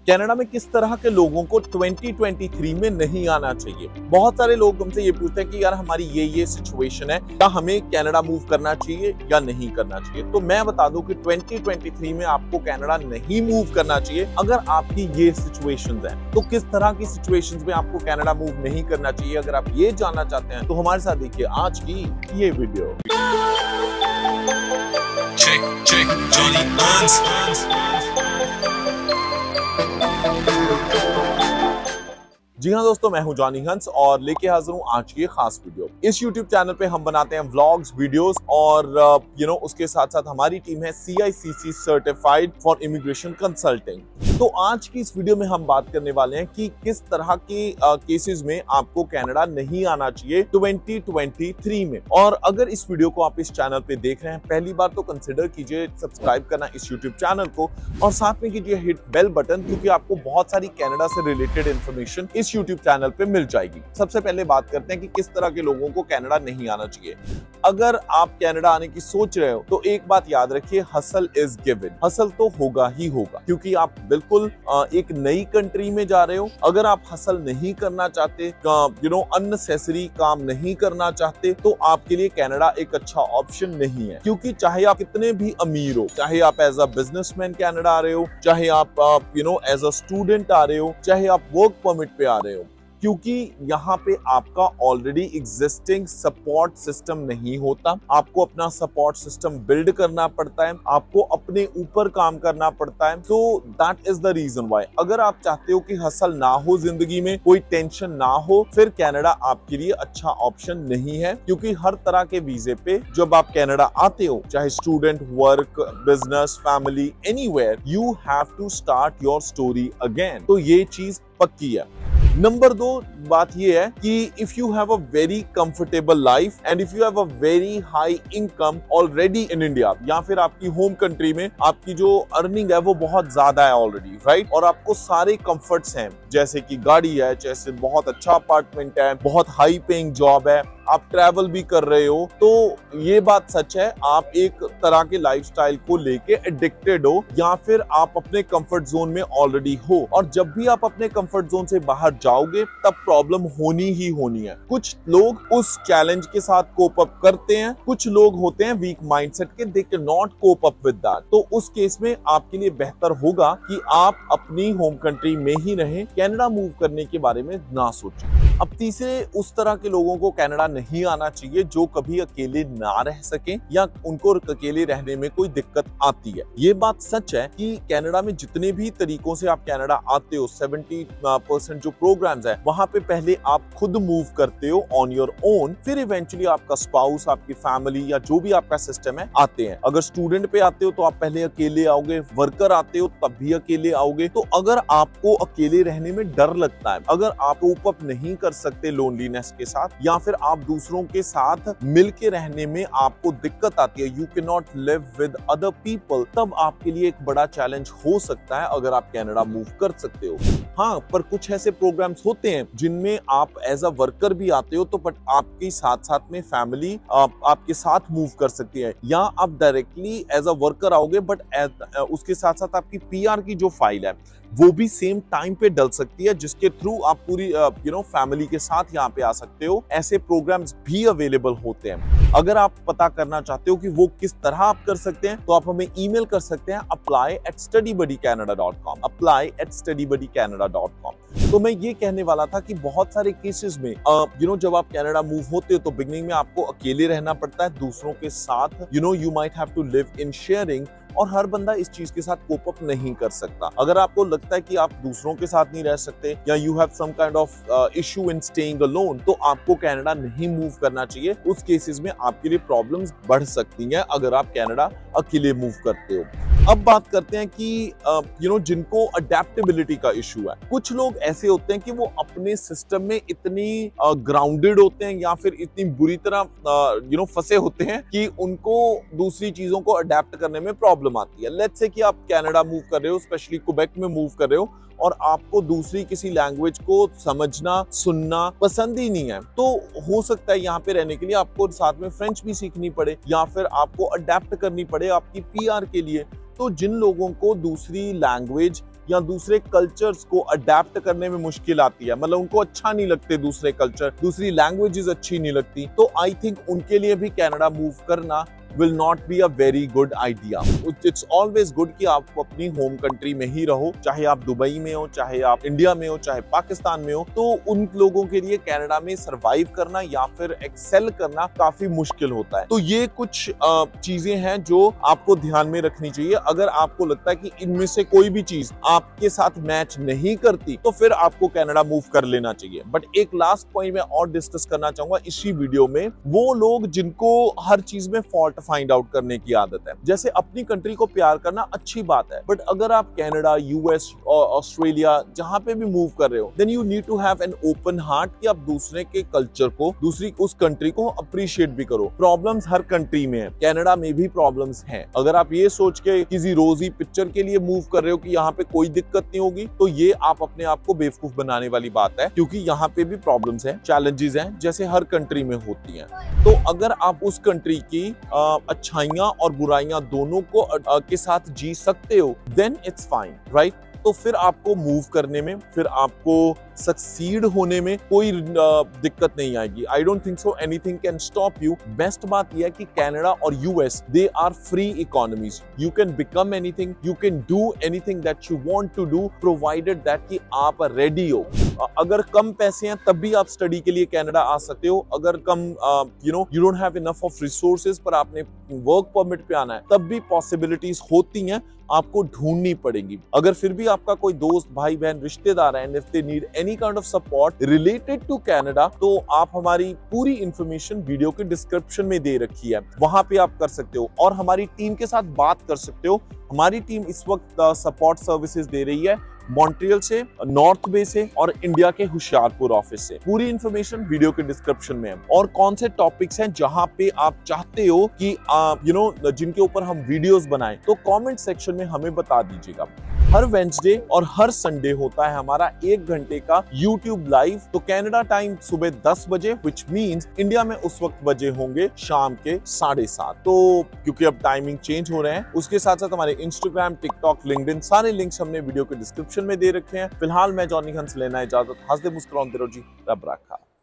Canada में किस तरह के लोगों को 2023 में नहीं आना चाहिए। बहुत सारे लोग हमसे ये पूछते हैं कि यार हमारी ये सिचुएशन है, क्या हमें कनाडा मूव करना चाहिए या नहीं करना चाहिए। तो मैं बता दूं कि 2023 में आपको कनाडा नहीं मूव करना चाहिए अगर आपकी ये सिचुएशंस हैं। तो किस तरह की सिचुएशंस में आपको कनाडा मूव नहीं करना चाहिए, अगर आप ये जानना चाहते हैं तो हमारे साथ देखिए आज की ये वीडियो। Check, Johnny Hans. जी हाँ दोस्तों, मैं हूं जॉनी हंस और लेके हाजिर हूं आज की खास वीडियो। इस YouTube चैनल पे हम बनाते हैं व्लॉग्स, वीडियोस और उसके साथ साथ हमारी टीम है CICC certified for immigration consulting. तो आज की इस वीडियो में हम बात करने वाले हैं कि किस तरह के केसेस में आपको कनाडा नहीं आना चाहिए 2023 में। और अगर इस वीडियो को आप इस चैनल पे देख रहे हैं पहली बार तो कंसिडर कीजिए सब्सक्राइब करना इस YouTube चैनल को और साथ में कीजिए हिट बेल बटन, क्योंकि आपको बहुत सारी कनाडा से रिलेटेड इंफॉर्मेशन इस YouTube चैनल पे मिल जाएगी। सबसे पहले बात करते हैं कि किस तरह के लोगों को कनाडा नहीं आना चाहिए। अगर आप कनाडा आने की सोच रहे हो तो एक बात याद रखिए, हसल इज गिवन। हसल तो होगा ही होगा, क्योंकि आप बिल्कुल एक नई कंट्री में जा रहे हो। अगर आप हसल नहीं करना चाहते, अननेसेसरी काम नहीं करना चाहते, तो आपके लिए कनाडा एक अच्छा ऑप्शन नहीं है। क्योंकि चाहे आप कितने भी अमीर हो, चाहे आप एज अ बिजनेसमैन कनाडा आ रहे हो, चाहे आप एज अ स्टूडेंट आ रहे हो, चाहे आप वर्क परमिट पे आ रहे हो, क्योंकि यहाँ पे आपका ऑलरेडी एग्जिस्टिंग सपोर्ट सिस्टम नहीं होता। आपको अपना सपोर्ट सिस्टम बिल्ड करना पड़ता है, आपको अपने ऊपर काम करना पड़ता है। So that is the reason why अगर आप चाहते हो कि हसल ना हो, जिंदगी में कोई टेंशन ना हो, फिर कनाडा आपके लिए अच्छा ऑप्शन नहीं है। क्योंकि हर तरह के वीजे पे जब आप कनाडा आते हो, चाहे student, work, business, family, anywhere, you have to start your story again. तो ये चीज पक्की है। नंबर 2 बात ये है कि if you have a very comfortable life and if you have a very high income already in India, या फिर आपकी होम कंट्री में आपकी जो अर्निंग है वो बहुत ज्यादा है ऑलरेडी, राइट, और आपको सारे कंफर्ट्स हैं, जैसे कि गाड़ी है, जैसे बहुत अच्छा अपार्टमेंट है, बहुत हाई पेइंग जॉब है, आप ट्रैवल भी कर रहे हो, तो ये बात सच है, आप एक तरह के लाइफस्टाइल को लेके एडिक्टेड हो, या फिर आप अपने कंफर्ट जोन में ऑलरेडी हो। और जब भी आप अपने कंफर्ट जोन से बाहर जाओगे तब प्रॉब्लम होनी ही होनी है। कुछ लोग उस चैलेंज के साथ कोप अप करते हैं, कुछ लोग होते हैं वीक माइंडसेट के, they can not cope up with that. तो उस केस में आपके लिए बेहतर होगा कि आप अपनी होम कंट्री में ही रहें, कनाडा मूव करने के बारे में ना सोचें। अब तीसरे उस तरह के लोगों को कनाडा नहीं आना चाहिए जो कभी अकेले ना रह सके या उनको अकेले रहने में कोई दिक्कत आती है। ये बात सच है कि कनाडा में जितने भी तरीकों से आप कनाडा आते हो, 70% जो प्रोग्राम्स है, वहां पे पहले आप खुद मूव करते हो ऑन योर ओन, फिर इवेंचुअली आपका स्पाउस, आपकी फैमिली या जो भी आपका सिस्टम है आते हैं। अगर स्टूडेंट पे आते हो तो आप पहले अकेले आओगे, वर्कर आते हो तब भी अकेले आओगे। तो अगर आपको अकेले रहने में डर लगता है, अगर आप कोप अप नहीं कर सकते लोनलीनेस के साथ, या फिर आप दूसरों के साथ मिलके रहने में आपको दिक्कत आती है, you can not live with other people, तब आपके लिए एक बड़ा चैलेंज हो सकता है अगर आप कनाडा मूव कर सकते हो। हाँ, पर कुछ ऐसे प्रोग्राम्स होते हैं जिनमें आप एज अ वर्कर भी आते हो, तो बट आपके साथ साथ में फैमिली आपके साथ मूव कर सकती है, या आप डायरेक्टली एज अ वर्कर आओगे बट उसके साथ साथ आपकी PR की जो फाइल है वो भी सेम टाइम पे डल सकती है, जिसके थ्रू आप पूरी फैमिली के साथ यहाँ पे आ सकते हो। ऐसे प्रोग्राम्स भी अवेलेबल होते हैं। अगर आप पता करना चाहते हो कि वो किस तरह आप कर सकते हैं तो आप हमें ईमेल कर सकते हैं apply@studybuddycanada.com, apply@studybuddycanada.com। तो मैं ये कहने वाला था कि बहुत सारे केसेस में जब आप कनाडा मूव होते हो तो बिगनिंग में आपको अकेले रहना पड़ता है, दूसरों के साथ you might have to live in sharing, और हर बंदा इस चीज के साथ कोप अप नहीं कर सकता। अगर आपको लगता है कि आप दूसरों के साथ नहीं रह सकते या you have some kind of issue in staying alone, तो आपको कनाडा नहीं मूव करना चाहिए। उस केसेस में आपके लिए प्रॉब्लम्स बढ़ सकती हैं अगर आप कनाडा अकेले मूव करते हो। अब बात करते हैं कि जिनको अडेप्टेबिलिटी का इशू है। कुछ लोग ऐसे होते हैं कि वो अपने सिस्टम में इतनी ग्राउंडेड होते हैं या फिर इतनी बुरी तरह फंसे होते हैं कि उनको दूसरी चीजों को अडेप्ट करने में प्रॉब्लम आती है। लेट्स से कि आप कनाडा मूव कर रहे हो, स्पेशली क्वेबेक में मूव कर रहे हो, और आपको दूसरी किसी लैंग्वेज को समझना सुनना पसंद ही नहीं है, तो हो सकता है यहाँ पे रहने के लिए आपको साथ में फ्रेंच भी सीखनी पड़े या फिर आपको अडेप्ट करनी पड़े आपकी PR के लिए। तो जिन लोगों को दूसरी लैंग्वेज या दूसरे कल्चर्स को अडेप्ट करने में मुश्किल आती है, मतलब उनको अच्छा नहीं लगते दूसरे कल्चर, दूसरी लैंग्वेजेस अच्छी नहीं लगती, तो आई थिंक उनके लिए भी कनाडा मूव करना will not be a very good idea. It's always good कि आप अपनी होम कंट्री में ही रहो, चाहे आप दुबई में हो, चाहे आप इंडिया में हो, चाहे पाकिस्तान में हो। तो उन लोगों के लिए कनाडा में सरवाइव करना या फिर एक्सेल करना काफी मुश्किल होता है। तो ये कुछ चीजें हैं जो आपको ध्यान में रखनी चाहिए। अगर आपको लगता है कि इनमें से कोई भी चीज आपके साथ मैच नहीं करती, तो फिर आपको कनाडा मूव कर लेना चाहिए। बट एक लास्ट पॉइंट मैं और डिस्कस करना चाहूंगा इसी वीडियो में, वो लोग जिनको हर चीज में फॉल्ट फाइंड आउट करने की आदत है। जैसे अपनी कंट्री को प्यार करना अच्छी बात है, बट अगर आप कनाडा, यूएस और ऑस्ट्रेलिया जहां पे भी मूव कर रहे हो, then you need to have an open heart कि आप दूसरे के कल्चर को, दूसरी उस कंट्री को अप्रिशिएट भी करो। प्रॉब्लम्स हर कंट्री में है, कनाडा में भी प्रॉब्लम्स हैं। अगर आप ये सोच के किसी रोजी पिक्चर के लिए मूव कर रहे हो कि यहाँ पे कोई दिक्कत नहीं होगी, तो ये आप अपने आप को बेवकूफ बनाने वाली बात है, क्योंकि यहाँ पे भी प्रॉब्लम्स हैं, चैलेंजेस हैं, जैसे हर कंट्री में होती हैं। तो अगर आप उस कंट्री की अच्छाइयां और बुराइयां दोनों को के साथ जी सकते हो, देन इट्स फाइन, राइट? तो फिर आपको मूव करने में, फिर आपको सक्सीड होने में कोई दिक्कत नहीं आएगी। I don't think so anything can stop you. Best बात यह है कि कनाडा और US, they are free economies. You can become anything, you can do anything that you want to do, provided that कि आप रेडी हो। अगर कम पैसे हैं तब भी आप स्टडी के लिए कनाडा आ सकते हो। अगर कम you don't have enough of resources पर आपने वर्क परमिट पे आना है, तब भी पॉसिबिलिटीज होती हैं, आपको ढूंढनी पड़ेगी। अगर फिर भी आपका कोई दोस्त, भाई बहन, रिश्तेदार है, if they need any kind of support related to Canada, तो आप हमारी पूरी इंफॉर्मेशन वीडियो के डिस्क्रिप्शन में दे रखी है, वहां पे आप कर सकते हो और हमारी टीम के साथ बात कर सकते हो। हमारी टीम इस वक्त सपोर्ट सर्विसेज दे रही है मॉन्ट्रियल से, नॉर्थ बे से और इंडिया के होशियारपुर ऑफिस से। पूरी इंफॉर्मेशन वीडियो के डिस्क्रिप्शन में है। और कौन से टॉपिक्स हैं जहां पे आप चाहते हो कि जिनके ऊपर हम वीडियोस बनाएं, तो कमेंट सेक्शन में हमें बता दीजिएगा। हर वेडनेसडे और हर संडे होता है हमारा 1 घंटे का यूट्यूब लाइव। तो कनाडा टाइम सुबह 10 बजे, विच मीन्स इंडिया में उस वक्त बजे होंगे शाम के 7:30। तो क्योंकि अब टाइमिंग चेंज हो रहे हैं, उसके साथ साथ हमारे इंस्टाग्राम, टिकटॉक, लिंक्डइन, सारे लिंक्स हमने वीडियो के डिस्क्रिप्शन में दे रखे हैं। फिलहाल मैं जॉनी हंस लेना इजाजत। हंसदे मुस्कुराते रहो जी, रब रखा।